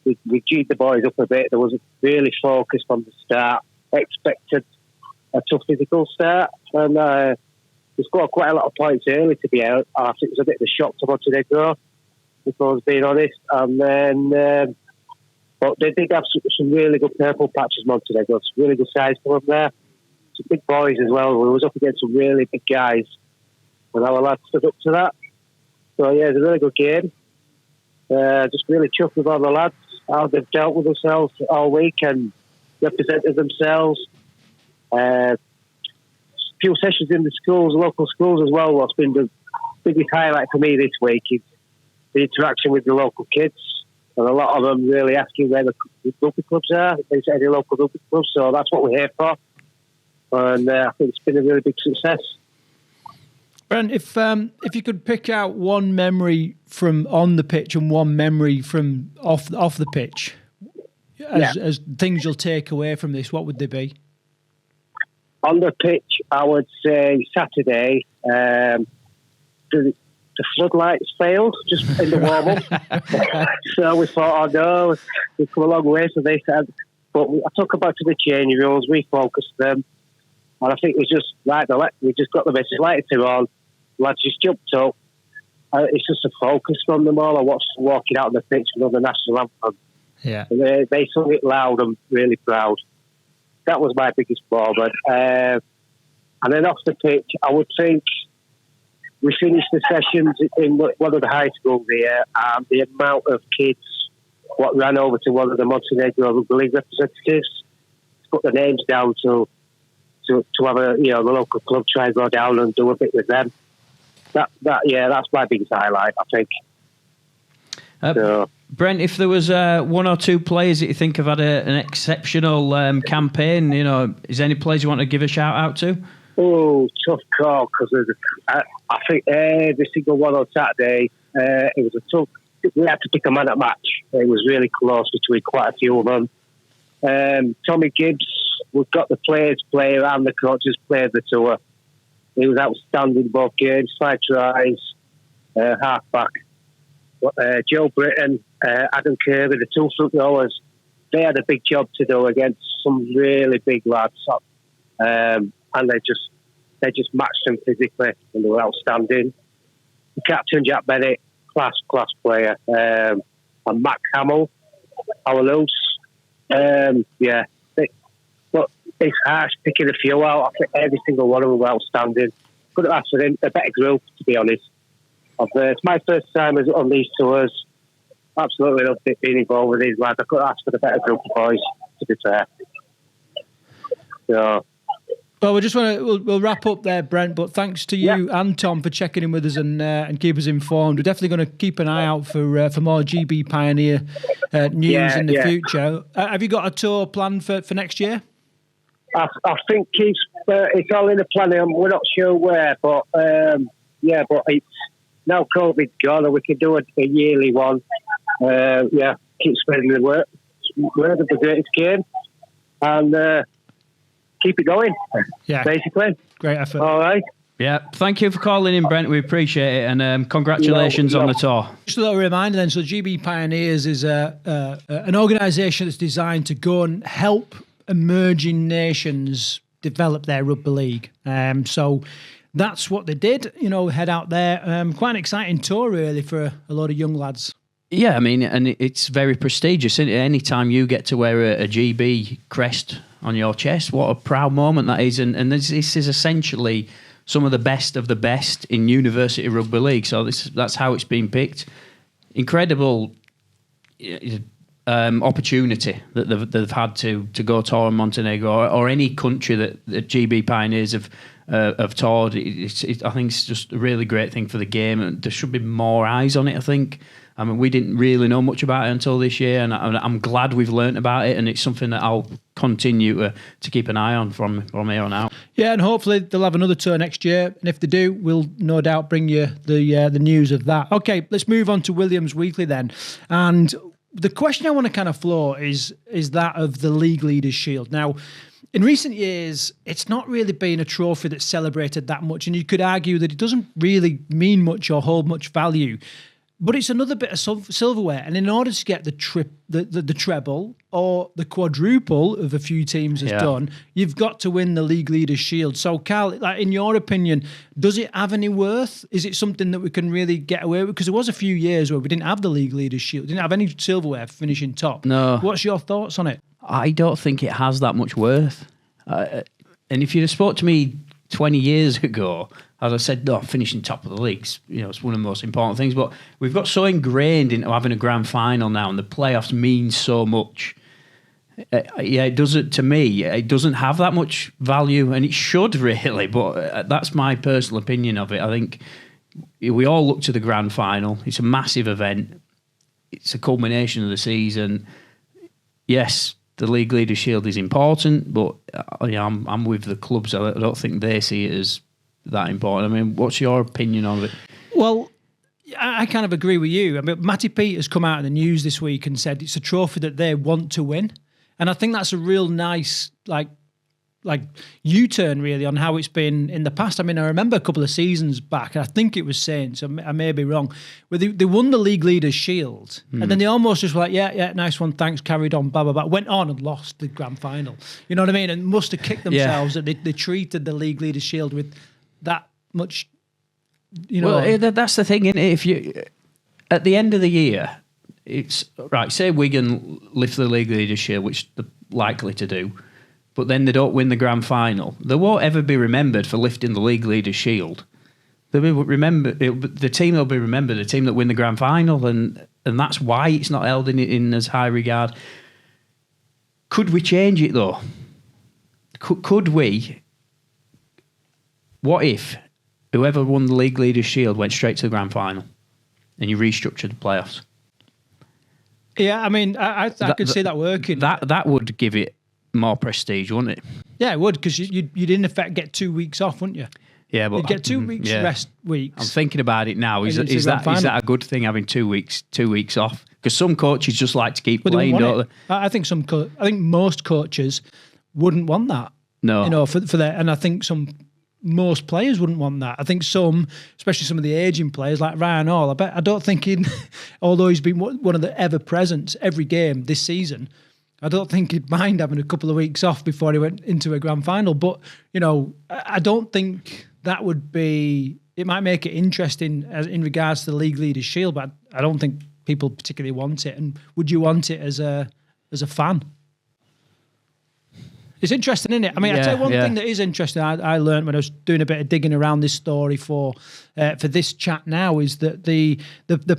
We G'd the boys up a bit. There was really focused from the start. Expected a tough physical start, and we scored quite a lot of points early. To be out, I think it was a bit of a shock to Montenegro, if I was being honest. And then, but they did have some really good purple patches. Montenegro, some really good size for them there. Some big boys as well. We was up against some really big guys, and our lads stood up to that. So yeah, it was a really good game. Just really chuffed with all the lads, how they've dealt with themselves all week and represented themselves. Few sessions in the schools, local schools as well. What's been the biggest highlight for me this week is the interaction with the local kids, and a lot of them really asking where the rugby clubs are. They say any local rugby clubs, so that's what we're here for. And I think it's been a really big success. Brent, if you could pick out one memory from on the pitch and one memory from off the pitch, as things you'll take away from this, what would they be? On the pitch, I would say Saturday, the floodlights failed just in the warm-up. So we thought, oh no, we've come a long way. So they said, but I took them back to the changing rooms, refocused them. And I think it was just right, we just got the message, lighted two on, lads just jumped up. It's just a focus from them all. I watched them walking out on the pitch with the national anthem. Yeah. And they sung it loud and really proud. That was my biggest moment. And then off the pitch, I would think we finished the sessions in one of the high schools here, and the amount of kids what ran over to one of the Montenegro Rugby League representatives to put their names down to have the local club try and go down and do a bit with them. That's my biggest highlight, I think. Brent, if there was one or two players that you think have had an exceptional campaign, is there any players you want to give a shout out to? Oh, tough call, because I think every single one on Saturday, it was a tough. We had to pick a man at match. It was really close between quite a few of them. Tommy Gibbs, we've got the players player and the coaches played the tour. He was outstanding both games, 5 tries, half-back. Joe Britton, Adam Kirby, the two front rowers, they had a big job to do against some really big lads. And they just matched them physically, and they were outstanding. The captain, Jack Bennett, class player. And Mac Hamill, our loose. But it's harsh picking a few out. I think every single one of them were outstanding. Couldn't ask for a better group, to be honest. It's my first time on these tours. Absolutely loved it being involved with these lads. I couldn't ask for a better group of boys, to be fair. So, Well, we'll wrap up there, Brent. But thanks to you and Tom for checking in with us and keep us informed. We're definitely going to keep an eye out for more GB Pioneer news in the future. Have you got a tour planned for next year? I think it's all in the planning. We're not sure where, but but it's now COVID's gone, and we can do a yearly one. Keep spreading the word of the greatest game, and keep it going. Yeah, basically. Great effort. All right. Yeah, thank you for calling in, Brent. We appreciate it, and congratulations on the tour. Just a little reminder then, so GB Pioneers is an organisation that's designed to go and help emerging nations develop their rugby league. So that's what they did, head out there. Quite an exciting tour, really, for a lot of young lads. Yeah, I mean, and it's very prestigious. Any time you get to wear a GB crest on your chest, what a proud moment that is. And this is essentially some of the best in university rugby league. So that's how it's been picked. Incredible opportunity that they've had to go tour in Montenegro or any country that GB Pioneers have toured. I think it's just a really great thing for the game, and there should be more eyes on it. I think. I mean, we didn't really know much about it until this year, and I'm glad we've learnt about it, and it's something that I'll continue to keep an eye on from here on out. Yeah, and hopefully they'll have another tour next year, and if they do, we'll no doubt bring you the news of that. Okay, let's move on to Williams Weekly then, and the question I want to kind of floor is that of the League Leaders Shield. Now, in recent years, it's not really been a trophy that's celebrated that much, and you could argue that it doesn't really mean much or hold much value. But it's another bit of silverware, and in order to get the treble or the quadruple of a few teams has done, you've got to win the League Leaders Shield. So, Karl, in your opinion, does it have any worth? Is it something that we can really get away with? Because there was a few years where we didn't have the League Leaders Shield, didn't have any silverware finishing top. No. What's your thoughts on it? I don't think it has that much worth. And if you'd have spoke to me 20 years ago, as I said, finishing top of the leagues, it's one of the most important things. But we've got so ingrained into having a grand final now, and the playoffs mean so much. It doesn't. To me, it doesn't have that much value, and it should really. But that's my personal opinion of it. I think we all look to the grand final. It's a massive event. It's a culmination of the season. Yes, the League Leaders Shield is important, but I'm with the clubs. I don't think they see it as that important. I mean, what's your opinion on it? Well, I kind of agree with you. I mean, Matty Peet has come out in the news this week and said it's a trophy that they want to win, and I think that's a real nice like U-turn really on how it's been in the past. I mean, I remember a couple of seasons back, I think it was Saints, I may be wrong, where they won the League Leaders Shield, and then they almost just were like, yeah, nice one, thanks, carried on, blah, blah, blah, went on and lost the grand final. You know what I mean? And must have kicked themselves that they treated the League Leaders Shield with that much, Well, that's the thing, isn't it? If you, at the end of the year, it's, right, say Wigan lift the League Leaders Shield, which they're likely to do, but then they don't win the grand final. They won't ever be remembered for lifting the League Leaders Shield. They'll be the team will be remembered, the team that win the grand final, and that's why it's not held in as high regard. Could we change it though? Could we? What if whoever won the League Leaders Shield went straight to the grand final, and you restructured the playoffs? Yeah, I mean, I could see that working. That would give it more prestige, wouldn't it? Yeah, it would, because you'd in effect get 2 weeks off, wouldn't you? Yeah, but you'd get 2 weeks rest weeks. I'm thinking about it now. Is that a good thing, having 2 weeks off? Because some coaches just like to keep playing, don't they? I think most coaches wouldn't want that. No, for that, and I think most players wouldn't want that. I think some, especially some of the aging players like Ryan Hall, I don't think although he's been one of the ever presents every game this season, I don't think he'd mind having a couple of weeks off before he went into a grand final. But, I don't think that would be... It might make it interesting in regards to the League Leaders Shield, but I don't think people particularly want it. And would you want it as a fan? It's interesting, isn't it? I mean, I tell you one thing that is interesting I learned when I was doing a bit of digging around this story for this chat now is that the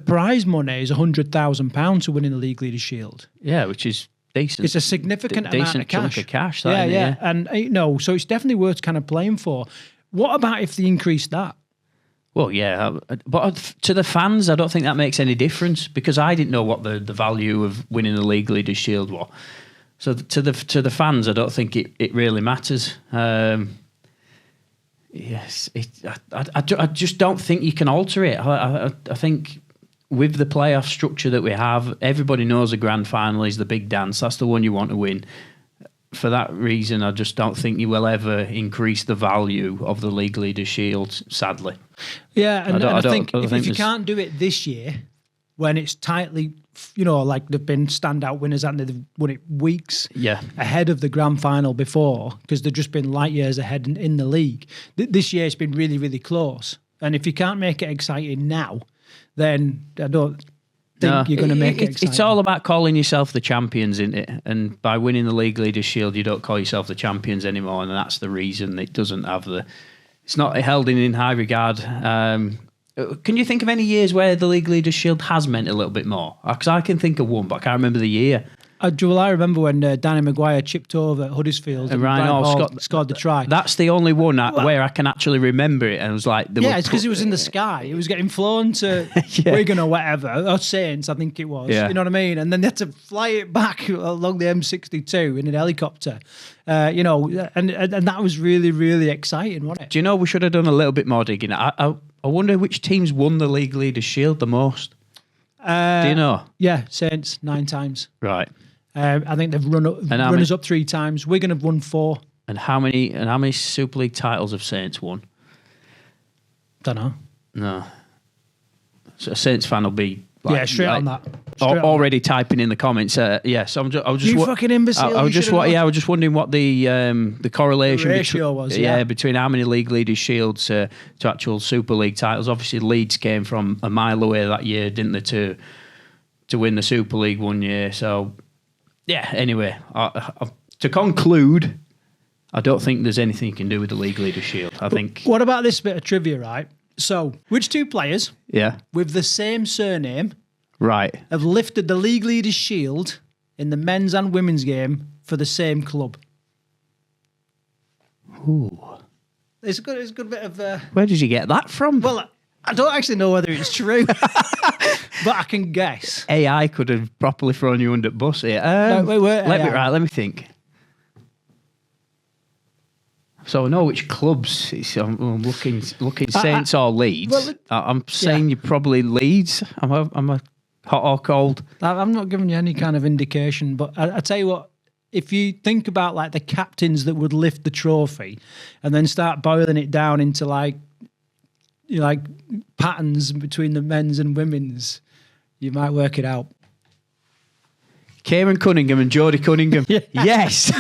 prize money is £100,000 for winning the League Leaders Shield. Yeah, which is decent. It's a significant amount decent of cash. chunk of cash. Yeah. And so it's definitely worth kind of playing for. What about if they increase that? Well, yeah, but to the fans, I don't think that makes any difference because I didn't know what the value of winning the League Leaders Shield was. So to the fans, I don't think it really matters. Yes, I just don't think you can alter it. I think with the playoff structure that we have, everybody knows the grand final is the big dance. That's the one you want to win. For that reason, I just don't think you will ever increase the value of the League Leaders Shield, sadly. Yeah, and I think if you can't do it this year, when it's tightly, like they've been standout winners and they've won it weeks ahead of the grand final before, because they've just been light years ahead in the league. This year it's been really, really close. And if you can't make it exciting now, then I don't think you're going to make it exciting. It's all about calling yourself the champions, isn't it? And by winning the League Leaders Shield, you don't call yourself the champions anymore, and that's the reason it doesn't have it's not held in high regard. Can you think of any years where the League Leaders Shield has meant a little bit more? Because I can think of one, but I can't remember the year. Well, I remember when Danny Maguire chipped over at Huddersfield and Ryan Hall scored the try. That's the only one where I can actually remember it. And it was like... it's because it was in the sky. It was getting flown to Wigan or whatever, or Saints, I think it was. Yeah. You know what I mean? And then they had to fly it back along the M62 in an helicopter. And that was really, really exciting, wasn't it? Do you know, we should have done a little bit more digging. I wonder which teams won the League Leaders Shield the most. Do you know? Yeah, Saints 9 times. Right. I think they've run us up 3 times. Wigan have won 4. And how many Super League titles have Saints won? Don't know. No. So a Saints fan will be straight on that. Already typing in the comments. So I was just you fucking imbecile. I was just wondering what the correlation ratio was. Between how many League Leaders Shields to actual Super League titles. Obviously, Leeds came from a mile away that year, didn't they, to win the Super League one year. So. Yeah, anyway, to conclude, I don't think there's anything you can do with the League Leaders Shield. What about this bit of trivia, right? So, which 2 players with the same surname have lifted the League Leaders Shield in the men's and women's game for the same club? Ooh. It's a good bit of... Where did you get that from? Well, I don't actually know whether it's true, but I can guess. AI could have properly thrown you under the bus here. Let me think. So I know which clubs. I'm looking Saints or Leeds. Well, I'm saying you're probably Leeds. I'm a hot or cold. I'm not giving you any kind of indication, but I tell you what. If you think about like the captains that would lift the trophy, and then start boiling it down into like patterns between the men's and women's, you might work it out. Kieran Cunningham and Jodie Cunningham. Yes.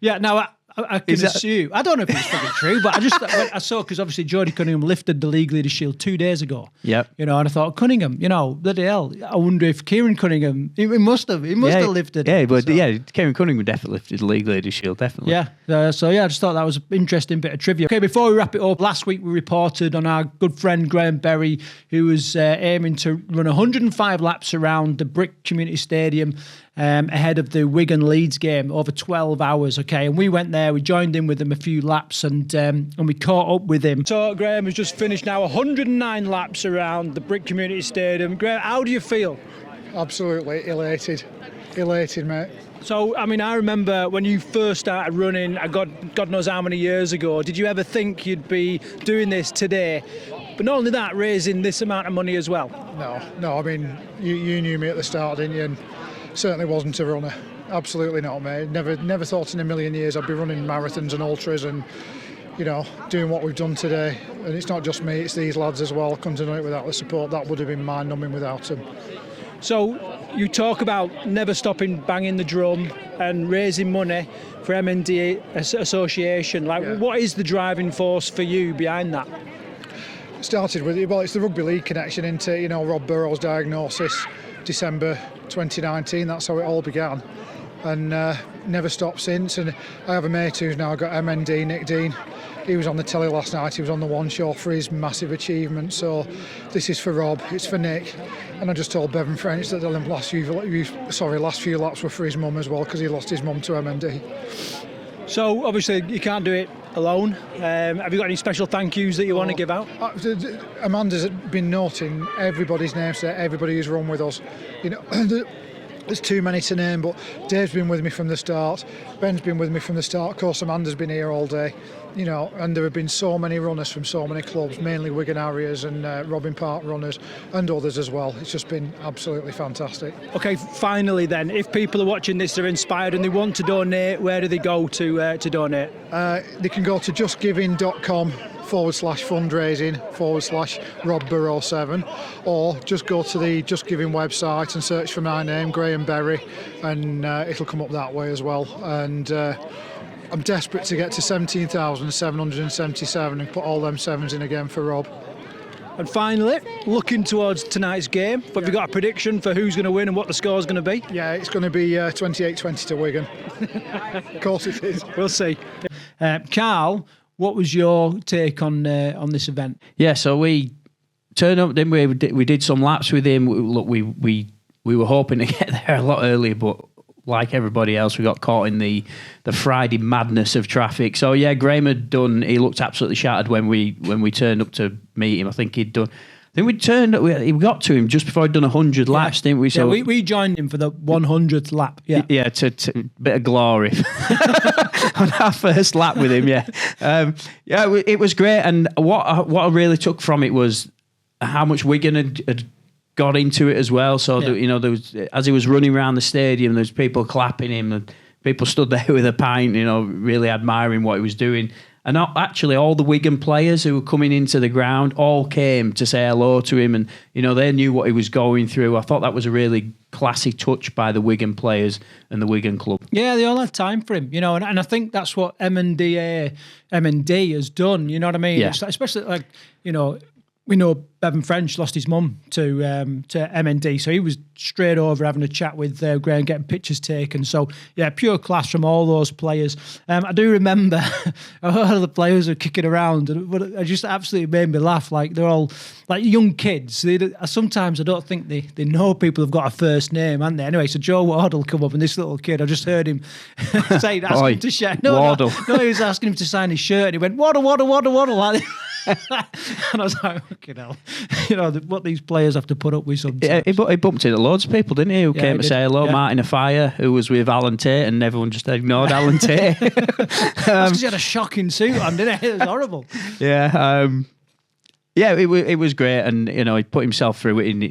Yeah, now I can assume. I don't know if it's fucking true, but I saw, because obviously Jodie Cunningham lifted the League Leaders Shield 2 days ago. Yep. And I thought, Cunningham, bloody hell. I wonder if Kieran Cunningham, he must have lifted. Yeah, but Kieran Cunningham definitely lifted the League Leaders Shield, definitely. Yeah. I just thought that was an interesting bit of trivia. Okay, before we wrap it up, last week we reported on our good friend Graham Berry, who was aiming to run 105 laps around the Brick Community Stadium ahead of the Wigan-Leeds game over 12 hours, okay? And we went there, we joined in with him a few laps and we caught up with him. So Graham has just finished now 109 laps around the Brick Community Stadium. Graham, how do you feel? Absolutely elated. Elated, mate. So, I mean, I remember when you first started running, God knows how many years ago, did you ever think you'd be doing this today? But not only that, raising this amount of money as well. No, I mean, you knew me at the start, didn't you? And certainly wasn't a runner. Absolutely not, mate. Never thought in a million years I'd be running marathons and ultras and, doing what we've done today. And it's not just me, it's these lads as well. Couldn't have done it without the support. That would have been mind-numbing without them. So you talk about never stopping banging the drum and raising money for MND Association. What is the driving force for you behind that? Started with it's the rugby league connection into Rob Burrows' diagnosis, December 2019. That's how it all began, and never stopped since. And I have a mate who's now got MND, Nick Dean, He was on the telly last night. He was on the One Show for his massive achievement. So this is for Rob. It's for Nick. And I just told Bevan French that the last few laps were for his mum as well, because he lost his mum to MND. So obviously you can't do it alone. Have you got any special thank yous that you want to give out? Amanda's been noting everybody's names there, everybody who's run with us. You know, there's too many to name, but Dave's been with me from the start. Ben's been with me from the start. Of course, Amanda's been here all day. You know, and there have been so many runners from so many clubs, mainly Wigan Harriers and Robin Park runners and others as well. It's just been absolutely fantastic. Okay, finally then, if people are watching this, they're inspired and they want to donate, where do they go to donate? They can go to justgiving.com/fundraising/RobBurrow7, or just go to the Just Giving website and search for my name, Graham Berry, and it'll come up that way as well. And I'm desperate to get to 17,777 and put all them sevens in again for Rob. And finally, looking towards tonight's game, have you got a prediction for who's going to win and what the score's going to be? Yeah, it's going to be 28-20 to Wigan. Of course it is. We'll see. Karl, what was your take on this event? Yeah, so we turned up, didn't we? We did some laps with him. Look, we were hoping to get there a lot earlier, but like everybody else, we got caught in the Friday madness of traffic. So yeah, Graham had done. He looked absolutely shattered when we turned up to meet him. I think we got to him just before he'd done 100 laps, didn't we? So yeah, we joined him for the 100th lap. Yeah, yeah, to bit of glory on our first lap with him. Yeah, it was great. And what I really took from it was how much Wigan had got into it as well. So there was, as he was running around the stadium, there was people clapping him and people stood there with a pint, really admiring what he was doing. And actually all the Wigan players who were coming into the ground all came to say hello to him, and they knew what he was going through. I thought that was a really classy touch by the Wigan players and the Wigan club. Yeah, they all had time for him, and I think that's what MND has done, you know what I mean? Yeah. Especially we know Bevan French lost his mum to MND, so he was straight over having a chat with Graham, getting pictures taken. So yeah, pure class from all those players. I do remember a lot of the players were kicking around, but it just absolutely made me laugh. Like they're all like young kids. Sometimes I don't think they know people have got a first name, haven't they? Anyway, so Joe Wardle come up, and this little kid, I just heard him asking him to share. No, he was asking him to sign his shirt, and he went Wardle, like. And I was like, fucking hell. What these players have to put up with sometimes. Yeah, he bumped into loads of people, didn't he, who came to say hello. Yeah. Martin Afire, who was with Alan Tate, and everyone just ignored Alan Tate. That's because he had a shocking suit on, didn't it? It was horrible. Yeah. It was great, and, he put himself through it, and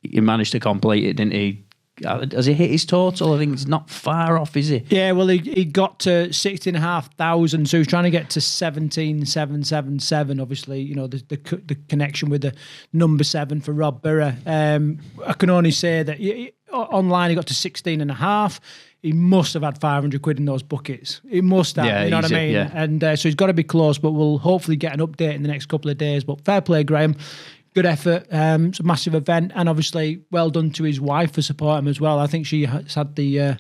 he managed to complete it, didn't he? Has he hit his total? I think it's not far off, is he? Yeah, well, he got to 16,500, so he was trying to get to 17,777. Obviously, the connection with the number 7 for Rob Burrow. I can only say that online he got to 16.5. He must have had 500 quid in those buckets. He must have, you know what I mean? Yeah. And so he's got to be close, but we'll hopefully get an update in the next couple of days. But fair play, Graham. Good effort. It's a massive event, and obviously well done to his wife for supporting him as well. I think she has had the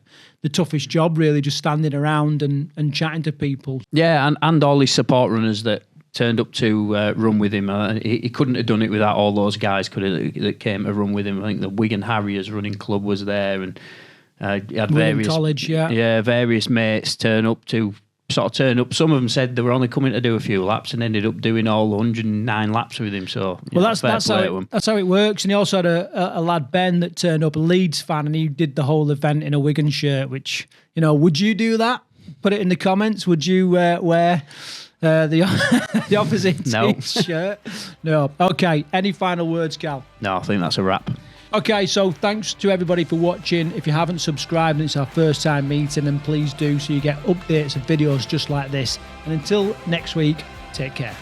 toughest job, really, just standing around and chatting to people. Yeah, and all his support runners that turned up to run with him. He couldn't have done it without all those guys that came to run with him. I think the Wigan Harriers running club was there, and he had various college, various mates turn up. Some of them said they were only coming to do a few laps and ended up doing all 109 laps with him. So that's how it works. And he also had a lad, Ben, that turned up, a Leeds fan, and he did the whole event in a Wigan shirt. Which, would you do that? Put it in the comments. Would you wear the opposite team's shirt? No. Okay. Any final words, Cal? No, I think that's a wrap. Okay, so thanks to everybody for watching. If you haven't subscribed and it's our first time meeting, then please do, so you get updates of videos just like this. And until next week, take care.